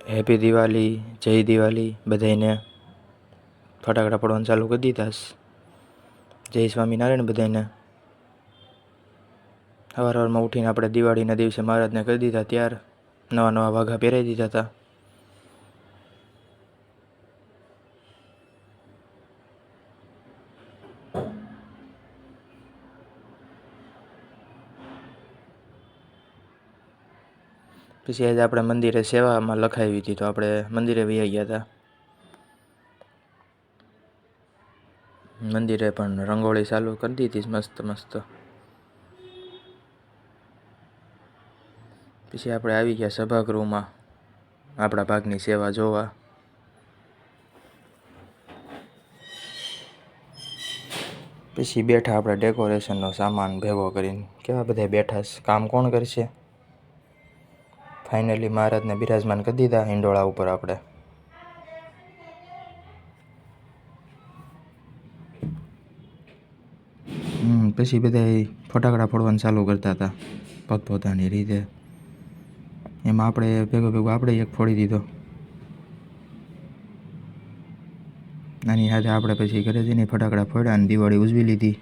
Happy Diwali, જય દિવાળી બધાને. ફટાકડા પડવાનું ચાલુ કરી દીધા. જય સ્વામિનારાયણ બધાને. સવારમાં ઉઠીને આપણે દિવાળીના દિવસે મહારાજને કરી દીધા ત્યાર. નવા નવા વાઘા પહેરાવી દીધા હતા. પછી આજે આપણે મંદિરે સેવામાં લખાવી હતી, તો આપણે મંદિરે વહી ગયા હતા. મંદિરે પણ રંગોળી ચાલુ કરી દીધી મસ્ત મસ્ત. પછી આપણે આવી ગયા સભાગૃહમાં આપણા ભાગની સેવા જોવા. પછી બેઠા આપણે ડેકોરેશનનો સામાન ભેગો કરીને. કેવા બધા બેઠા છે, કામ કોણ કરશે? ફાઇનલી મહારાજને બિરાજમાન કરી દીધા હિંડોળા ઉપર આપણે. પછી બધા ફટાકડા ફોડવાનું ચાલુ કરતા હતા પોતપોતાની રીતે. એમાં આપણે ભેગો આપણે એક ફોડી દીધો. આની સાથે આપણે પછી ઘરે જઈને ફટાકડા ફોડ્યા અને દિવાળી ઉજવી લીધી.